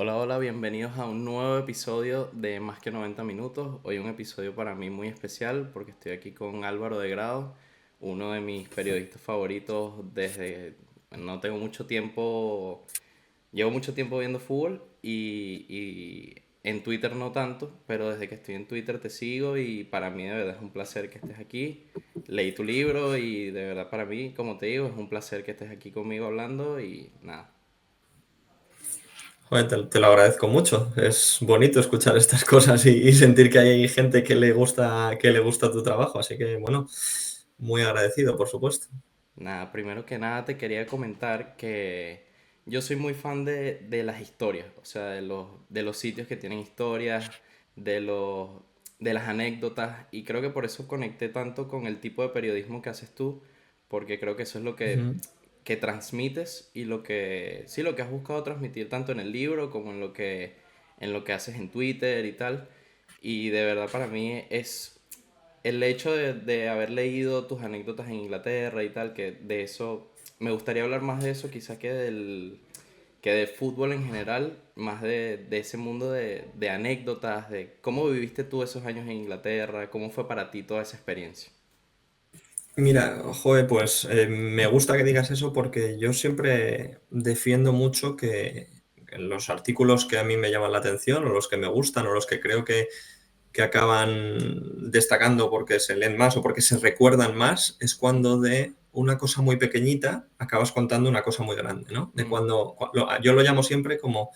Hola, hola, bienvenidos a un nuevo episodio de Más que 90 minutos. Hoy un episodio para mí muy especial porque estoy aquí con Álvaro de Grado, uno de mis periodistas favoritos desde... No tengo mucho tiempo, llevo mucho tiempo viendo fútbol y en Twitter no tanto, pero desde que estoy en Twitter te sigo y para mí de verdad es un placer que estés aquí. Leí tu libro y de verdad para mí, como te digo, es un placer que estés aquí conmigo hablando y nada. Joder, te lo agradezco mucho. Es bonito escuchar estas cosas y sentir que hay gente que le gusta tu trabajo. Así que, bueno, muy agradecido, por supuesto. Nada, primero que nada te quería comentar que yo soy muy fan de las historias, o sea, de los sitios que tienen historias, de los, de las anécdotas, y creo que por eso conecté tanto con el tipo de periodismo que haces tú, porque creo que eso es lo Ujú. que transmites y sí, lo que has buscado transmitir tanto en el libro como en lo que haces en Twitter y tal. Y de verdad para mí es el hecho de haber leído tus anécdotas en Inglaterra y tal, que de eso, me gustaría hablar más de eso quizá que de fútbol en general, más de ese mundo de anécdotas, de cómo viviste tú esos años en Inglaterra, cómo fue para ti toda esa experiencia. Mira, joder, pues me gusta que digas eso porque yo siempre defiendo mucho que en los artículos que a mí me llaman la atención o los que me gustan o los que creo que acaban destacando porque se leen más o porque se recuerdan más, es cuando de una cosa muy pequeñita acabas contando una cosa muy grande, ¿no? De Mm, yo lo llamo siempre como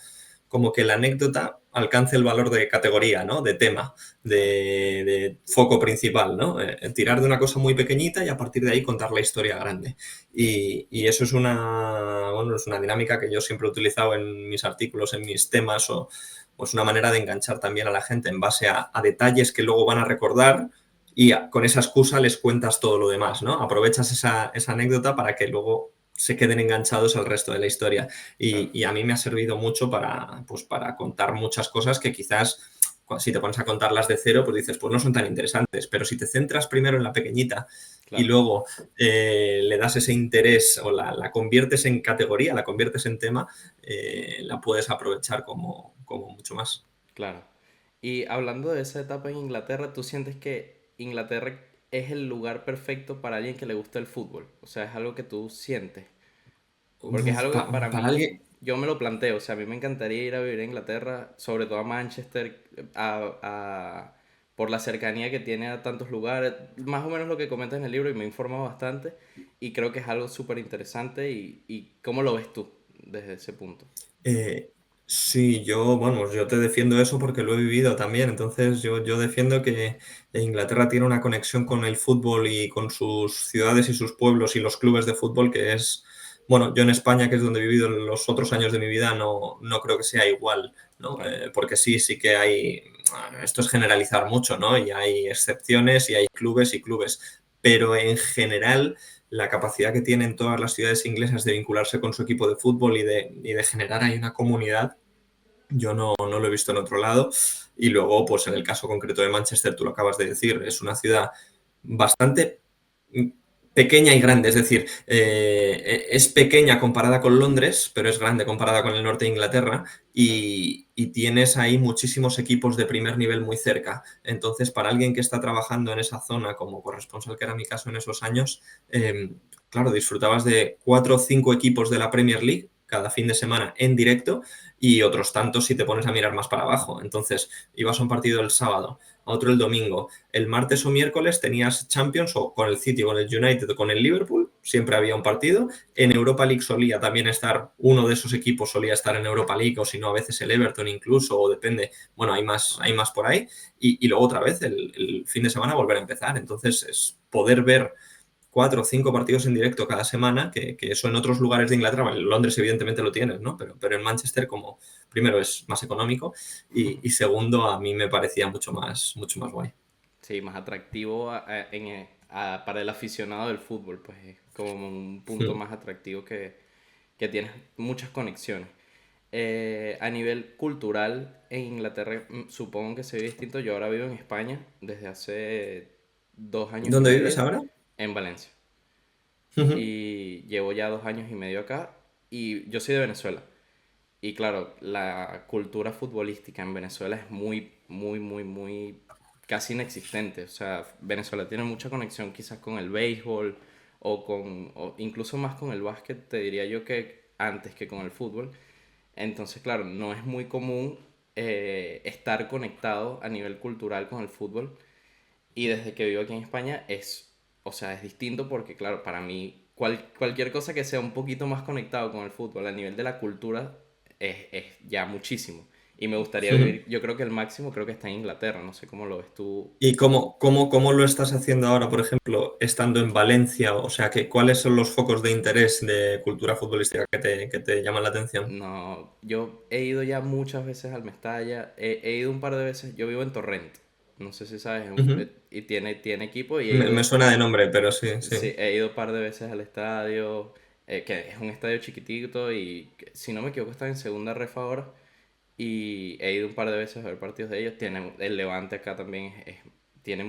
que la anécdota alcance el valor de categoría, ¿no? De tema, claro, de foco principal, ¿no? Tirar de una cosa muy pequeñita y a partir de ahí contar la historia grande. Y eso es una dinámica que yo siempre he utilizado en mis artículos, en mis temas o pues una manera de enganchar también a la gente en base a detalles que luego van a recordar y con esa excusa les cuentas todo lo demás, ¿no? Aprovechas esa anécdota para que luego se queden enganchados al resto de la historia. claro. Y a mí me ha servido mucho para contar muchas cosas que quizás si te pones a contarlas de cero, pues dices, pues no son tan interesantes. Pero si te centras primero en la pequeñita y Claro, luego le das ese interés o la conviertes en categoría, la conviertes en tema, la puedes aprovechar como mucho más. claro. Y hablando de esa etapa en Inglaterra, ¿tú sientes que Inglaterra es el lugar perfecto para alguien que le gusta el fútbol? O sea, es algo que tú sientes. Porque es Uf, algo que para para alguien, mí, yo me lo planteo, o sea, a mí me encantaría ir a vivir a Inglaterra, sobre todo a Manchester, por la cercanía que tiene a tantos lugares, más o menos lo que comentas en el libro y me he informado bastante, y creo que es algo súper interesante y ¿cómo lo ves tú desde ese punto? Eh, sí, yo te defiendo eso porque lo he vivido también. Entonces, yo defiendo que Inglaterra tiene una conexión con el fútbol y con sus ciudades y sus pueblos y los clubes de fútbol que es, bueno, yo en España, que es donde he vivido los otros años de mi vida, no creo que sea igual, ¿no? Claro, Porque sí que hay, esto es generalizar mucho, ¿no? Y hay excepciones y hay clubes y clubes, pero en general la capacidad que tienen todas las ciudades inglesas de vincularse con su equipo de fútbol y de generar ahí una comunidad, yo no lo he visto en otro lado. Y luego, pues en el caso concreto de Manchester, tú lo acabas de decir, es una ciudad bastante pequeña y grande, es decir, es pequeña comparada con Londres, pero es grande comparada con el norte de Inglaterra claro. y tienes ahí muchísimos equipos de primer nivel muy cerca. Entonces, para alguien que está trabajando en esa zona como corresponsal, que era mi caso en esos años, claro, disfrutabas de 4 o 5 equipos de la Premier League cada fin de semana en directo y otros tantos si te pones a mirar más para abajo. Entonces, ibas a un partido el sábado, a otro el domingo. El martes o miércoles tenías Champions o con el City, con el United o con el Liverpool, siempre había un partido. En Claro. Europa League solía también estar, uno de esos equipos solía estar en Europa League o si no a veces el Everton incluso, o depende, bueno, hay más por ahí. Y luego otra vez el fin de semana volver a empezar. Entonces es poder ver 4 o 5 partidos en directo cada semana, que eso en otros lugares de Inglaterra, bueno, en Londres evidentemente lo tienes, ¿no? Pero en Manchester como, primero, es más económico y segundo, a mí me parecía mucho más guay. Sí, más atractivo para el aficionado del fútbol, pues es como un punto más atractivo que tienes muchas conexiones. A nivel cultural, en Inglaterra supongo que se ve distinto. Yo ahora vivo en España desde hace 2 años y ¿Dónde vives medio ahora? en Valencia. Ujú. Y llevo ya 2 años y medio acá y yo soy de Venezuela. Y claro, la cultura futbolística en Venezuela es muy, muy, muy, muy casi inexistente. O sea, Venezuela tiene mucha conexión quizás con el béisbol o incluso más con el básquet, te diría yo que antes que con el fútbol. Entonces, claro, no es muy común estar conectado a nivel cultural con el fútbol. Y desde que vivo aquí en España o sea, es distinto porque, claro, para mí cualquier cosa que sea un poquito más conectado con el fútbol a nivel de la cultura es ya muchísimo. Y me gustaría vivir, yo creo que el máximo creo que está en Inglaterra, no sé cómo lo ves tú. ¿Y cómo lo estás haciendo ahora, por ejemplo, estando en Valencia? O sea, ¿cuáles son los focos de interés de cultura futbolística que te llaman la atención? No, yo he ido ya muchas veces al Mestalla, he ido un par de veces, yo vivo en Torrent, no sé si sabes, Ujú. y tiene equipo y he Me ido. suena de nombre, pero sí, sí. Sí, he ido un par de veces al estadio, que es un estadio chiquitito y si no me equivoco está en segunda ref ahora. Y he ido un par de veces a ver partidos de ellos. El Levante acá también tiene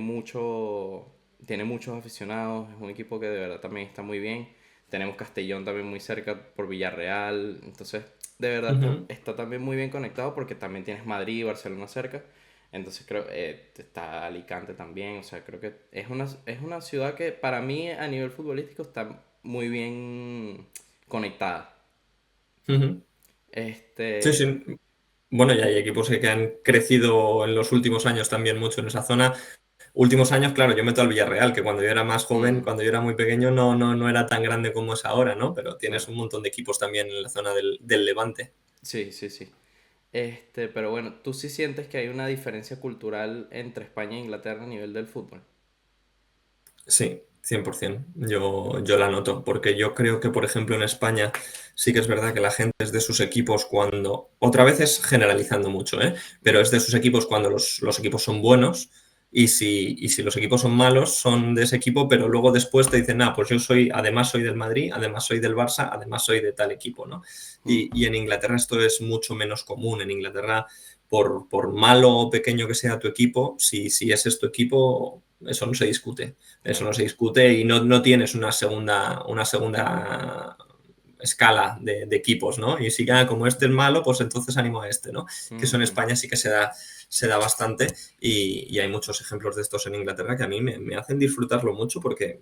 tiene muchos aficionados, es un equipo que de verdad también está muy bien. Tenemos Castellón también muy cerca por Villarreal, entonces de verdad Ujú. está también muy bien conectado porque también tienes Madrid y Barcelona cerca. Entonces creo está Alicante también, o sea, creo que es una ciudad que para mí a nivel futbolístico está muy bien conectada. Ujú. Sí, Este, sí. Bueno, y hay equipos que han crecido en los últimos años también mucho en esa zona. Últimos años, claro, yo meto al Villarreal, que cuando yo era más joven, mm, cuando yo era muy pequeño, no era tan grande como es ahora, ¿no? Pero tienes claro. un montón de equipos también en la zona del Levante. Sí, sí, sí. Pero bueno, ¿tú sí sientes que hay una diferencia cultural entre España e Inglaterra a nivel del fútbol? Sí, 100%. Yo la noto, porque yo creo que, por ejemplo, en España sí que es verdad que la gente es de sus equipos cuando, otra vez es generalizando mucho, ¿eh? Pero es de sus equipos cuando los equipos son buenos y si los equipos son malos, son de ese equipo, pero luego después te dicen, pues yo soy, además soy del Madrid, además soy del Barça, además soy de tal equipo, ¿no? Mm, Y en Inglaterra esto es mucho menos común. En Inglaterra por malo o pequeño que sea tu equipo, si ese es tu equipo, eso no se discute. Eso claro. no se discute y no tienes una segunda escala de equipos, ¿no? Y si como este es malo, pues entonces animo a este, ¿no? Que eso en Ujú, España sí que se da bastante y hay muchos ejemplos de estos en Inglaterra que a mí me hacen disfrutarlo mucho porque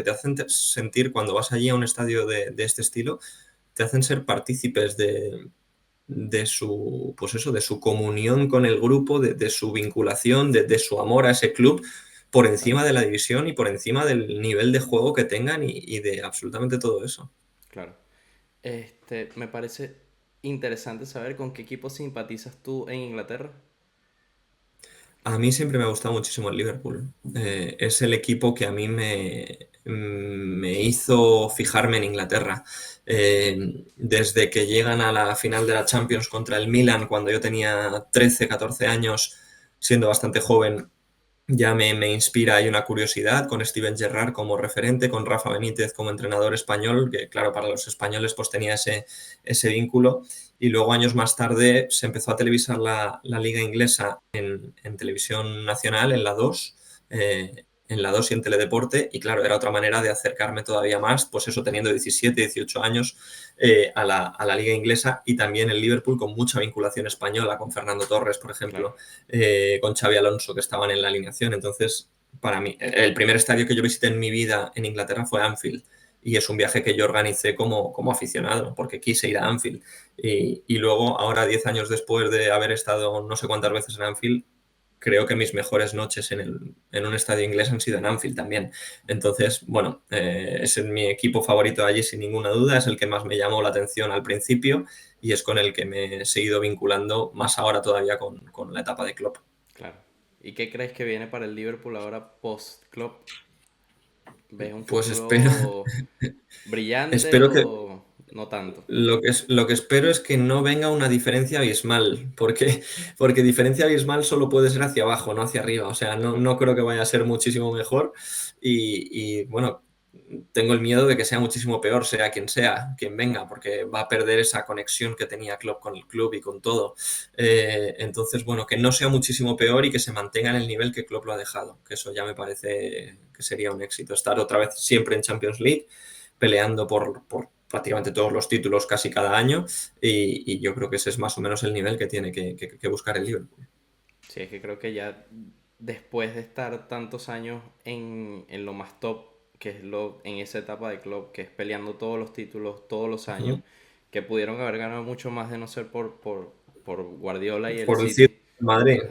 te hacen sentir cuando vas allí a un estadio de este estilo, te hacen ser partícipes de su comunión con el grupo, de su vinculación, de su amor a ese club, por claro, encima de la división y por encima del nivel de juego que tengan y de absolutamente todo eso. claro. Me parece interesante saber con qué equipo simpatizas tú en Inglaterra. A mí siempre me ha gustado muchísimo el Liverpool. Es el equipo que a mí me hizo fijarme en Inglaterra. Desde que llegan a la final de la Champions contra el Milan, cuando yo tenía 13, 14 años, siendo bastante joven, ya me inspira, hay una curiosidad con Steven Gerrard como referente, con Rafa Benítez como entrenador español, que claro, para los españoles pues tenía ese vínculo. Y luego años más tarde se empezó a televisar la liga inglesa en televisión nacional, en la 2 y en Teledeporte, y claro, era otra manera de acercarme todavía más, pues eso, teniendo 17, 18 años, a la liga inglesa y también el Liverpool con mucha vinculación española, con Fernando Torres, por Claro, ejemplo, con Xavi Alonso, que estaban en la alineación. Entonces, para mí, el primer estadio que yo visité en mi vida en Inglaterra fue Anfield. Y es un viaje que yo organicé como aficionado, porque quise ir a Anfield. Y luego, ahora, 10 años después de haber estado no sé cuántas veces en Anfield, creo que mis mejores noches en un estadio inglés han sido en Anfield también. Entonces, bueno, es mi equipo favorito allí sin ninguna duda, es el que más me llamó la atención al principio y es con el que me he seguido vinculando más ahora todavía con la etapa de Klopp. claro. ¿Y qué crees que viene para el Liverpool ahora post-Klopp? ¿Ves un Pues espero, futuro brillante espero que o no tanto? lo que espero es que no venga una diferencia abismal, porque diferencia abismal solo puede ser hacia abajo, no hacia arriba. O sea, no creo que vaya a ser muchísimo mejor bueno, tengo el miedo de que sea muchísimo peor, sea quien venga, porque va a perder esa conexión que tenía Klopp con el club y con todo. Entonces, bueno, que no sea muchísimo peor y que se mantenga en el nivel que Klopp lo ha dejado, que eso ya me parece que sería un éxito. Estar otra vez siempre en Champions League, peleando prácticamente todos los títulos casi cada año y yo creo que ese es más o menos el nivel que tiene que buscar el Liverpool. Sí, es que creo que ya después de estar tantos años en lo más top, que es en esa etapa de club, que es peleando todos los títulos todos los años, Ujú. que pudieron haber ganado mucho más de no ser por Guardiola y el Por decir City. Madrid.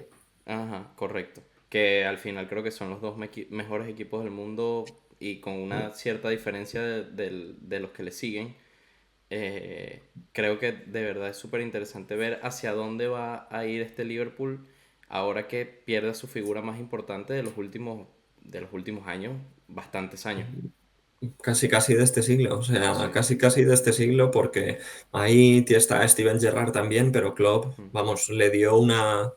Ajá, correcto. Que al final creo que son los dos mejores equipos del mundo y con una cierta diferencia de los que le siguen. Creo que de verdad es súper interesante ver hacia dónde va a ir este Liverpool ahora que pierde a su figura más importante de los últimos años, bastantes años. Casi, casi de este siglo, o sea, Sí. casi, casi de este siglo, porque ahí está Steven Gerrard también, pero Klopp, Mm. vamos, le dio una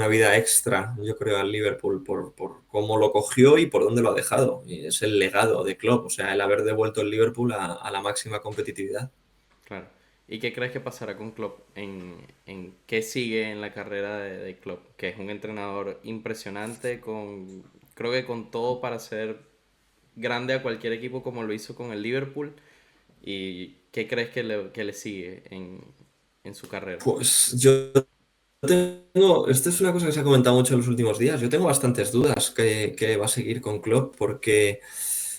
vida extra, yo creo, al Liverpool por cómo lo cogió y por dónde lo ha dejado. Y es el legado de Klopp, o sea, el haber devuelto el Liverpool a la máxima competitividad. Claro. ¿Y qué crees que pasará con Klopp? En qué sigue en la carrera de Klopp? Que es un entrenador impresionante, creo que con todo para ser grande a cualquier equipo como lo hizo con el Liverpool. ¿Y qué crees que le sigue en su carrera? Pues yo esta es una cosa que se ha comentado mucho en los últimos días. Yo tengo bastantes dudas que va a seguir con Klopp, porque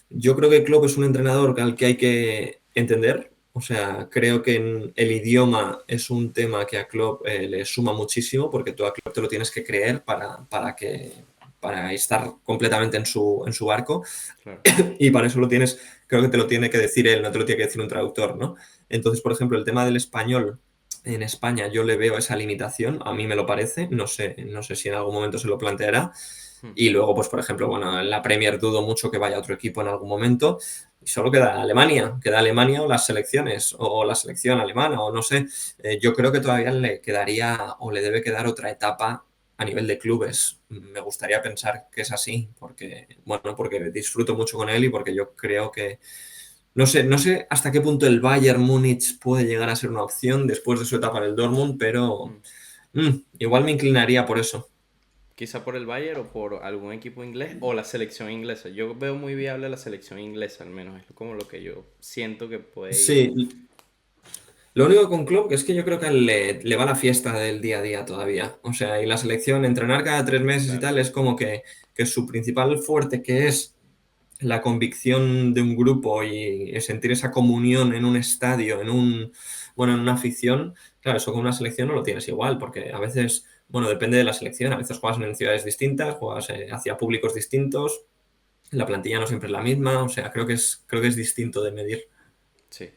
yo creo que Klopp es un entrenador al que hay que entender. O sea, creo que el idioma es un tema que a Klopp le suma muchísimo, porque tú a Klopp te lo tienes que creer para estar completamente en su barco. Claro. Y para eso creo que te lo tiene que decir él, no te lo tiene que decir un traductor, ¿no? Entonces, por ejemplo, el tema del español en España yo le veo esa limitación, a mí me lo parece, no sé si en algún momento se lo planteará. Hmm. Y luego, pues, por ejemplo, bueno, en la Premier dudo mucho que vaya a otro equipo en algún momento. Y solo queda Alemania o las selecciones, o la selección alemana, o no sé. Yo creo que todavía le quedaría o le debe quedar otra etapa a nivel de clubes. Me gustaría pensar que es así, porque, bueno, porque disfruto mucho con él y porque yo creo que, no sé hasta qué punto el Bayern Múnich puede llegar a ser una opción después de su etapa en el Dortmund, pero Hmm. igual me inclinaría por eso. Quizá por el Bayern o por algún equipo inglés o la selección inglesa. Yo veo muy viable la selección inglesa, al menos. Es como lo que yo siento que puede ir. Sí, lo único con Klopp es que yo creo que a él le va la fiesta del día a día todavía. O sea, y la selección, entrenar cada 3 meses y Claro. tal, es como que su principal fuerte, que es la convicción de un grupo y sentir esa comunión en un estadio, bueno, en una afición, claro, eso con una selección no lo tienes igual, porque a veces, bueno, depende de la selección, a veces juegas en ciudades distintas, juegas hacia públicos distintos, la plantilla no siempre es la misma, o sea, creo que es distinto de medir. Sí.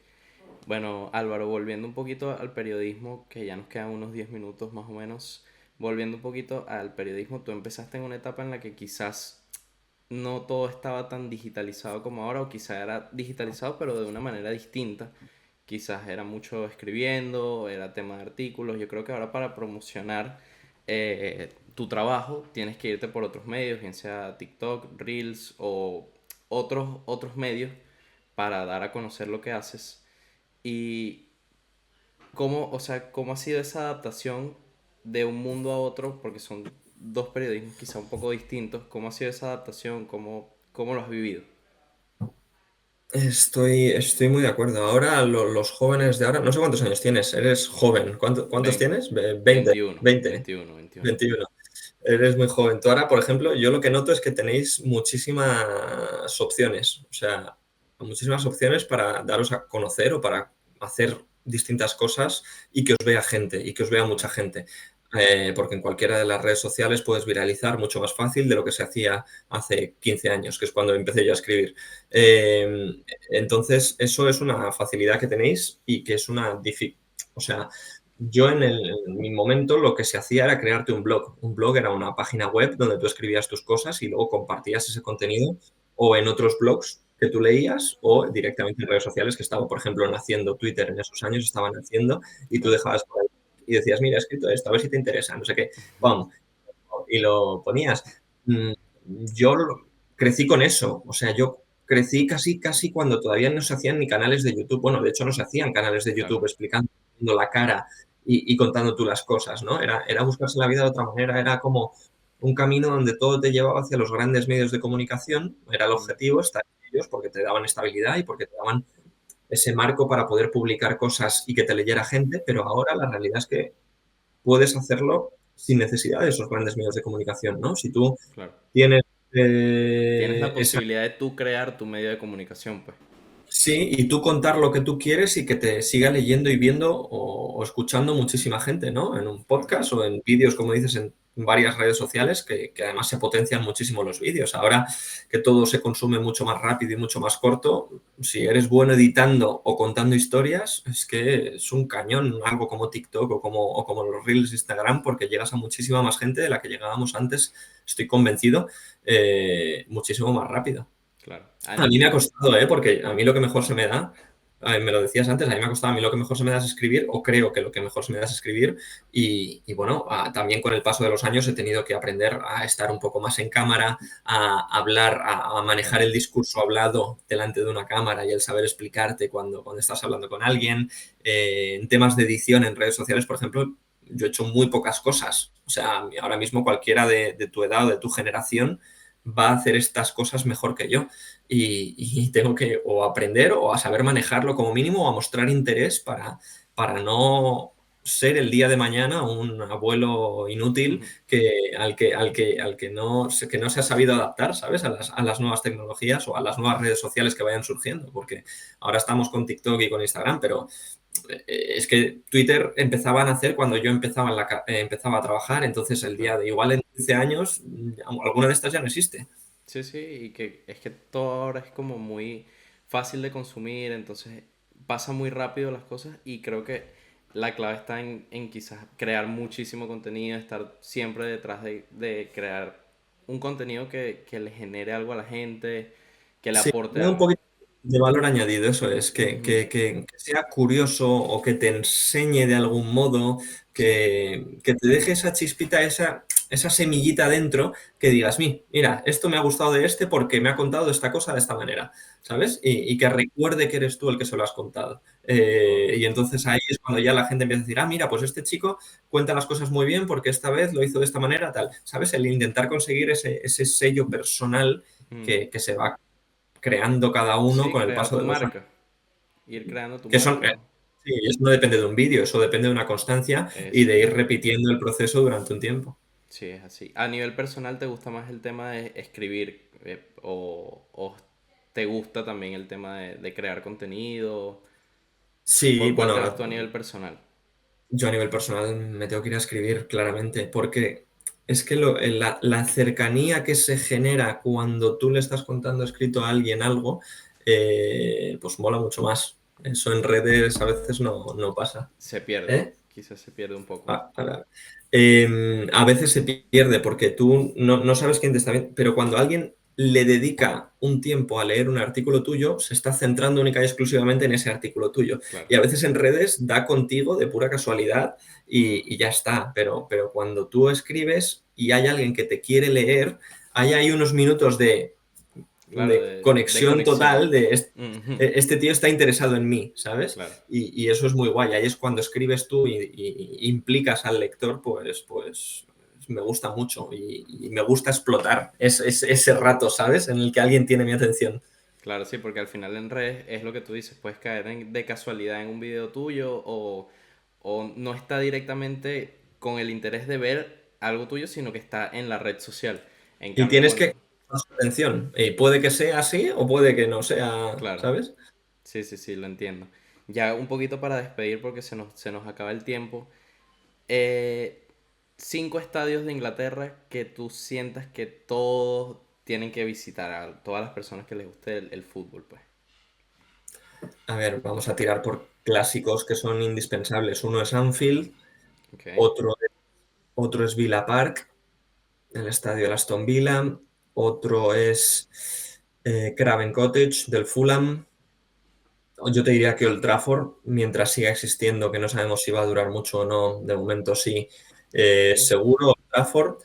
Bueno, Álvaro, volviendo un poquito al periodismo, que ya nos quedan unos 10 minutos más o menos, volviendo un poquito al periodismo, tú empezaste en una etapa en la que quizás no todo estaba tan digitalizado como ahora, o quizás era digitalizado pero de una manera distinta. Quizás era mucho escribiendo, era tema de artículos. Yo creo que ahora para promocionar tu trabajo tienes que irte por otros medios, bien sea TikTok, Reels o otros medios para dar a conocer lo que haces. Y cómo, o sea, cómo ha sido esa adaptación de un mundo a otro, porque son dos periodismos quizá un poco distintos. ¿Cómo ha sido esa adaptación? ¿Cómo lo has vivido? Estoy muy de acuerdo. Ahora los jóvenes de ahora, no sé cuántos años tienes, eres joven. ¿Cuántos 20, tienes? 20, 21, 20, 21, 21. 21. Eres muy joven. Tú ahora, por ejemplo, yo lo que noto es que tenéis muchísimas opciones. O sea, muchísimas opciones para daros a conocer o para hacer distintas cosas y que os vea gente y que os vea mucha Claro, gente. Porque en cualquiera de las redes sociales puedes viralizar mucho más fácil de lo que se hacía hace 15 años, que es cuando empecé yo a escribir. Entonces, eso es una facilidad que tenéis y que es una dificultad. O sea, yo en mi momento lo que se hacía era crearte un blog. Un blog era una página web donde tú escribías tus cosas y luego compartías ese contenido o en otros blogs que tú leías o directamente en redes sociales que estaba, por ejemplo, naciendo Twitter en esos años, estaban naciendo y tú claro. dejabas por ahí y decías, mira, he escrito esto, a ver si te interesa, no sé qué, ¡pum! Y lo ponías. Mm, Yo crecí con eso, o sea, yo crecí casi, casi cuando todavía no se hacían ni canales de YouTube. Bueno, de hecho no se hacían canales de Claro. YouTube explicando la cara y contando tú las cosas, ¿no? Era buscarse la vida de otra manera, era como un camino donde todo te llevaba hacia los grandes medios de comunicación, era el Mm. objetivo, estar en ellos porque te daban estabilidad y porque te daban ese marco para poder publicar cosas y que te leyera gente, pero ahora la realidad es que puedes hacerlo sin necesidad de esos grandes medios de comunicación, ¿no? Si tú Claro. tienes Tienes la esa. posibilidad de tú crear tu medio de comunicación, pues. Sí, y tú contar lo que tú quieres y que te siga leyendo y viendo o escuchando muchísima gente, ¿no? En un Claro. podcast o en vídeos, como dices, en varias redes sociales, que además se potencian muchísimo los vídeos. Ahora que todo se consume mucho más rápido y mucho más corto, si eres bueno editando o contando historias, es que es un cañón, algo como TikTok o como los Reels de Instagram, porque llegas a muchísima más gente de la que llegábamos antes, estoy convencido, muchísimo más rápido. Claro. A mí me ha costado, ¿eh? Porque a mí lo que mejor se me da, me lo decías antes, a mí me ha costado, a mí lo que mejor se me da es escribir, o creo que lo que mejor se me da es escribir, y bueno, también con el paso de los años he tenido que aprender a estar un poco más en cámara, a hablar, a manejar Claro. el discurso hablado delante de una cámara y el saber explicarte cuando estás hablando con alguien. En temas de edición en redes sociales, por ejemplo, yo he hecho muy pocas cosas. O sea, ahora mismo cualquiera de tu edad o de tu generación va a hacer estas cosas mejor que yo y tengo que o aprender o a saber manejarlo como mínimo o a mostrar interés para no ser el día de mañana un abuelo inútil Ujú. que no se ha sabido adaptar, ¿sabes? A las nuevas tecnologías o a las nuevas redes sociales que vayan surgiendo, porque ahora estamos con TikTok y con Instagram, pero es que Twitter empezaba a nacer cuando yo empezaba a trabajar, entonces el Claro. día de igual en 15 años, alguna de estas ya no existe. Sí, sí, y que es que todo ahora es como muy fácil de consumir, entonces pasa muy rápido las cosas y creo que la clave está en quizás crear muchísimo contenido, estar siempre detrás de crear un contenido que le genere algo a la gente, que le Sí, aporte tiene un algo. poquito de valor añadido, eso es, que, Ujú. que- que- que sea curioso o que te enseñe de algún modo, Sí, que te deje esa chispita, esa semillita dentro, que digas, mira, esto me ha gustado de este porque me ha contado esta cosa de esta manera, ¿sabes? Y que recuerde que eres tú el que se lo has contado. Y correcto. entonces ahí es cuando ya la gente empieza a decir, mira, pues este chico cuenta las cosas muy bien porque esta vez lo hizo de esta manera, tal, ¿sabes? El intentar conseguir ese sello personal Ujú. que se va creando cada uno Sí, con el crear paso tu de los años. marca, ir creando tu Que son, marca. sí, eso no depende de un vídeo, eso depende de una constancia y de ir Exacto. repitiendo el proceso durante un tiempo. Sí, es así. A nivel personal, ¿te gusta más el tema de escribir o te gusta también el tema de crear contenido? Sí, ¿Por cuál te bueno, vas tú a nivel personal? yo a nivel personal me tengo que ir a escribir claramente, porque es que la cercanía que se genera cuando tú le estás contando escrito a alguien algo, pues mola mucho más. Eso en redes a veces no pasa. Se pierde, ¿Eh? quizás se pierde un poco. A veces se pierde porque tú no sabes quién te está viendo, pero cuando alguien le dedica un tiempo a leer un artículo tuyo, se está centrando única y exclusivamente en ese artículo tuyo. Claro, Y a veces en redes da contigo de pura casualidad y ya está, pero cuando tú escribes y hay alguien que te quiere leer, hay ahí unos minutos de claro, de de conexión conexión. total de Ujú. este tío está interesado en mí, ¿sabes? Claro, Y eso es muy guay. Ahí es cuando escribes tú y implicas al lector, pues me gusta mucho y me gusta explotar ese rato, ¿sabes? En el que alguien tiene mi atención. claro, sí, porque al final en redes es lo que tú dices, puedes caer de casualidad en un video tuyo o no está directamente con el interés de ver algo tuyo, sino que está en la red social. En Y cambio, tienes que con... prestar su atención. Y puede que sea así o puede que no sea, Claro. ¿sabes? Sí, sí, sí, lo entiendo. Ya un poquito para despedir porque se nos acaba el tiempo. Eh, 5 estadios de Inglaterra que tú sientas que todos tienen que visitar, a todas las personas que les guste el fútbol, pues. A ver, vamos a tirar por clásicos que son indispensables. Uno es Anfield, Ok, otro es Villa Park, el estadio del Aston Villa, otro es Craven Cottage del Fulham. Yo te diría que Old Trafford, mientras siga existiendo, que no sabemos si va a durar mucho o no, de momento sí, ok, seguro Old Trafford.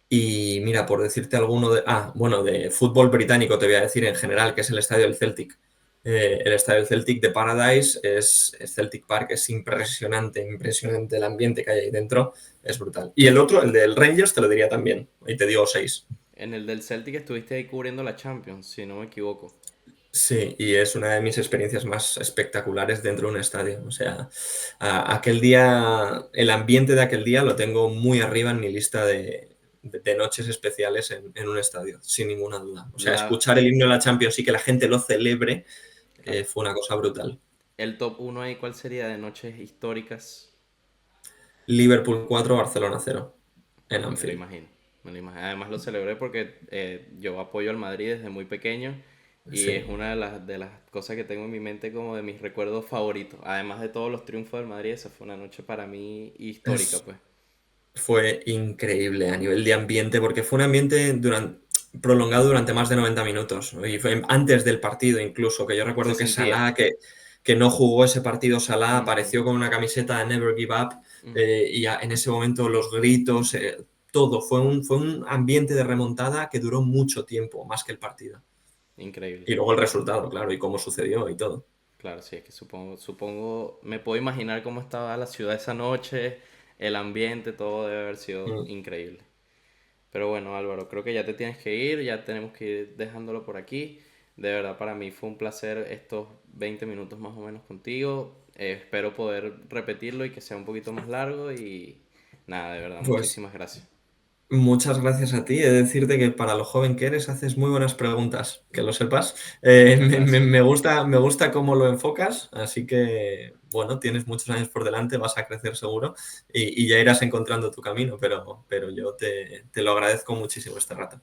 Y mira, por decirte alguno bueno, de fútbol británico te voy a decir en general, que es el estadio del Celtic. El estadio del Celtic de Paradise es Celtic Park, es impresionante, impresionante el ambiente que hay ahí dentro, es brutal. Y el otro, el del Rangers, te lo diría también, ahí te digo 6. En el del Celtic estuviste ahí cubriendo la Champions, si no me equivoco. Sí, y es una de mis experiencias más espectaculares dentro de un estadio. O sea, aquel día, el ambiente de aquel día lo tengo muy arriba en mi lista de noches especiales en un estadio, sin ninguna duda. O sea, La, escuchar el himno de la Champions y que la gente lo celebre claro. fue una cosa brutal. El top uno ahí, ¿cuál sería de noches históricas? Liverpool 4, Barcelona 0 en Me lo Anfield. imagino, me lo imagino. Además lo celebré porque yo apoyo al Madrid desde muy pequeño y es Sí. una de las cosas que tengo en mi mente como de mis recuerdos favoritos. Además de todos los triunfos del Madrid, esa fue una noche para mí histórica, Es, pues. Fue increíble a nivel de ambiente, porque fue un ambiente prolongado durante más de 90 minutos, ¿no? Y fue antes del partido incluso, que yo Se recuerdo que sentía. Salah, que no jugó ese partido, Salah Ujú, apareció con una camiseta de Never Give Up, ujú. en ese momento los gritos, todo, fue un ambiente de remontada que duró mucho tiempo, más que el partido. Increíble. Y luego el resultado, claro, y cómo sucedió y todo. Claro, sí, es que supongo, me puedo imaginar cómo estaba la ciudad esa noche, el ambiente, todo debe haber sido Mm. increíble. Pero bueno, Álvaro, creo que ya te tienes que ir, ya tenemos que ir dejándolo por aquí. De verdad, para mí fue un placer estos 20 minutos más o menos contigo. Espero poder repetirlo y que sea un poquito más largo y nada, de verdad, Pues muchísimas gracias. muchas gracias a ti. He de decirte que para lo joven que eres haces muy buenas preguntas, que lo sepas. Muchas gracias. Me gusta cómo lo enfocas, así que bueno, tienes muchos años por delante, vas a crecer seguro y ya irás encontrando tu camino, pero yo te lo agradezco muchísimo este rato.